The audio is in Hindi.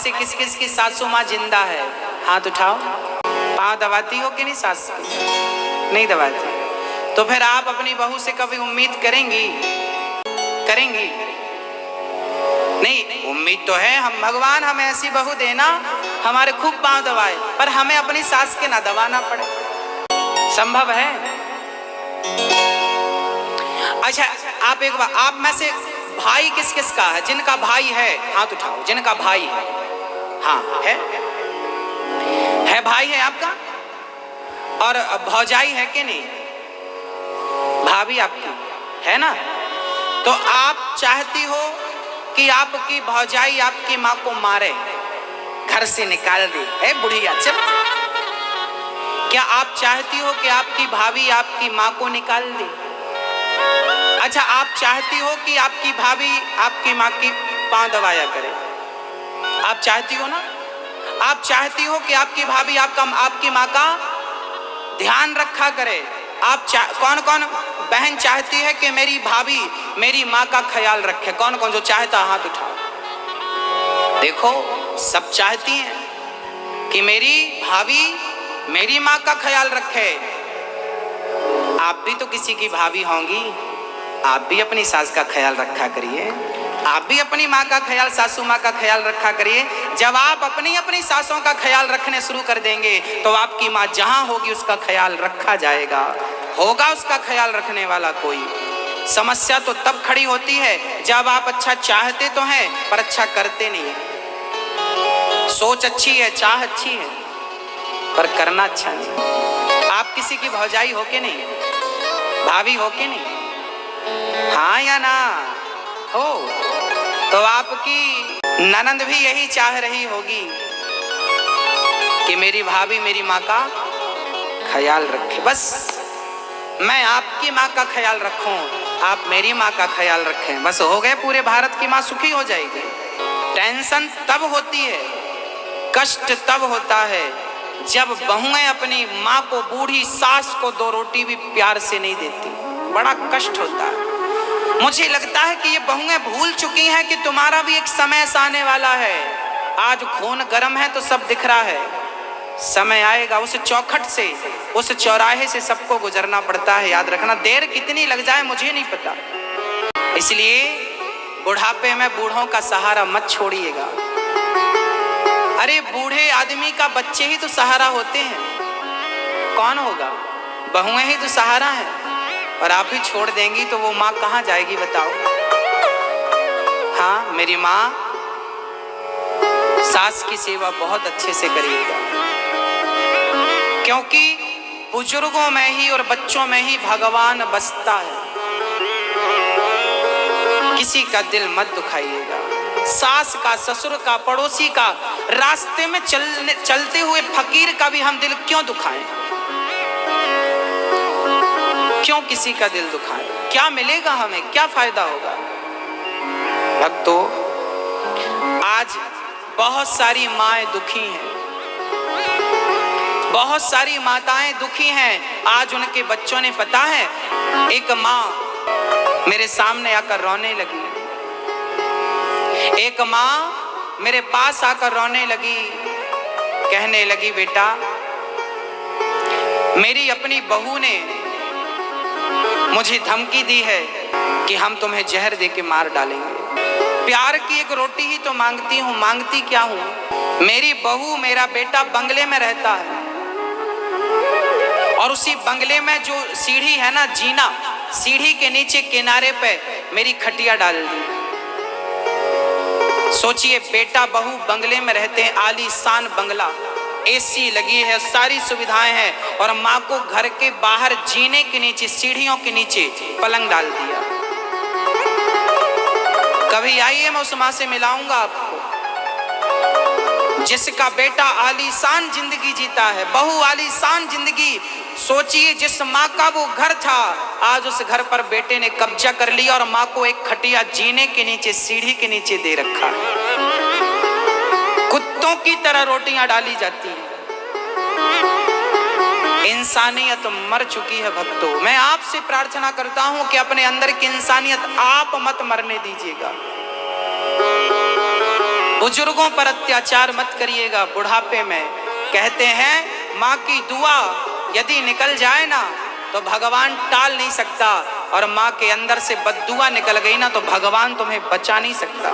से किस किस की सासू माँ जिंदा है? हाथ उठाओ। पाँव दबाती हो कि नहीं सास की? नहीं दबाती। तो फिर आप अपनी बहू से कभी उम्मीद करेंगी? करेंगी नहीं। उम्मीद तो है हम भगवान हमें ऐसी बहू देना हमारे खूब पाँव दबाए, पर हमें अपनी सास के ना दबाना पड़े। संभव है? अच्छा, आप एक बार, आप में से भाई किस किस का है? जिनका भाई है हाथ उठाओ। जिनका भाई है, हाँ है भाई है आपका? और भौजाई है कि नहीं? भाभी आपकी है ना? तो आप चाहती हो कि आपकी भौजाई आपकी माँ को मारे, घर से निकाल दे, ए बुढ़िया चल। क्या आप चाहती हो कि आपकी भाभी आपकी माँ को निकाल दे? अच्छा, आप चाहती हो कि आपकी भाभी आपकी माँ की पाँव दबाया करे? आप चाहती हो ना? आप चाहती हो कि आपकी भाभी आपकी माँ का ध्यान रखा करे? कौन कौन बहन चाहती है कि मेरी भाभी मेरी माँ का ख्याल रखे? कौन कौन जो चाहता हाथ उठाओ। देखो, सब चाहती हैं कि मेरी भाभी मेरी माँ का ख्याल रखे। आप भी तो किसी की भाभी होंगी, आप भी अपनी सास का ख्याल रखा करिए। आप भी अपनी माँ का ख्याल, सासू माँ का ख्याल रखा करिए। जब आप अपनी सासों का ख्याल रखने शुरू कर देंगे तो आपकी माँ जहां होगी उसका ख्याल रखा जाएगा, होगा उसका ख्याल रखने वाला कोई। समस्या तो तब खड़ी होती है जब आप अच्छा चाहते तो हैं पर अच्छा करते नहीं है। सोच अच्छी है, चाह अच्छी है, पर करना अच्छा नहीं। आप किसी की भौजाई हो के नहीं? भाभी हो के नहीं? हाँ या ना? हो तो आपकी ननंद भी यही चाह रही होगी कि मेरी भाभी मेरी माँ का ख्याल रखे। बस मैं आपकी माँ का ख्याल रखूं, आप मेरी माँ का ख्याल रखें, बस हो गए। पूरे भारत की माँ सुखी हो जाएगी। टेंशन तब होती है, कष्ट तब होता है जब बहुएं अपनी माँ को, बूढ़ी सास को 2 रोटी भी प्यार से नहीं देती। बड़ा कष्ट होता है। मुझे लगता है कि ये बहुएं भूल चुकी हैं कि तुम्हारा भी एक समय ऐसा आने वाला है। आज खून गर्म है तो सब दिख रहा है, समय आएगा उस चौखट से, उस चौराहे से सबको गुजरना पड़ता है। याद रखना, देर कितनी लग जाए मुझे नहीं पता। इसलिए बुढ़ापे में बूढ़ों का सहारा मत छोड़िएगा। अरे बूढ़े आदमी का बच्चे ही तो सहारा होते हैं। कौन होगा? बहुएं ही तो सहारा है। और आप ही छोड़ देंगी तो वो माँ कहाँ जाएगी बताओ? हाँ, मेरी माँ, सास की सेवा बहुत अच्छे से करिएगा, क्योंकि बुजुर्गों में ही और बच्चों में ही भगवान बसता है। किसी का दिल मत दुखाइएगा। सास का, ससुर का, पड़ोसी का, रास्ते में चलते हुए फकीर का भी हम दिल क्यों दुखाएं? क्यों किसी का दिल दुखाएं? क्या मिलेगा हमें? क्या फायदा होगा? भक्तों, आज बहुत सारी माएं दुखी हैं, बहुत सारी माताएं दुखी हैं। आज उनके बच्चों ने, पता है, एक माँ मेरे सामने आकर रोने लगी। एक माँ मेरे पास आकर रोने लगी, कहने लगी, बेटा, मेरी अपनी बहू ने मुझे धमकी दी है कि हम तुम्हें जहर देके मार डालेंगे। प्यार की एक रोटी ही तो मांगती हूँ, मांगती क्या हूँ? मेरी बहू, मेरा बेटा बंगले में रहता है और उसी बंगले में जो सीढ़ी है ना, जीना, सीढ़ी के नीचे किनारे पे मेरी खटिया डाल दी। सोचिए, बेटा बहू बंगले में रहते हैं, आलीशान बंगला, एसी लगी है, सारी सुविधाएं हैं, और माँ को घर के बाहर जीने के नीचे, सीढ़ियों के नीचे पलंग डाल दिया। कभी आइए, मैं उस माँ से मिलाऊंगा आपको जिसका बेटा आलीशान जिंदगी जीता है, बहू आलीशान जिंदगी। सोचिए, जिस माँ का वो घर था, आज उस घर पर बेटे ने कब्जा कर लिया और माँ को एक खटिया जीने के नीचे, सीढ़ी के नीचे दे रखा है। कुत्तों की तरह रोटियां डाली जाती हैं। इंसानियत मर चुकी है भक्तों। मैं आपसे प्रार्थना करता हूं कि अपने अंदर की इंसानियत आप मत मरने दीजिएगा। बुजुर्गों पर अत्याचार मत करिएगा बुढ़ापे में। कहते हैं माँ की दुआ यदि निकल जाए ना तो भगवान टाल नहीं सकता, और माँ के अंदर से बद्दुआ निकल गई ना तो भगवान तुम्हें बचा नहीं सकता।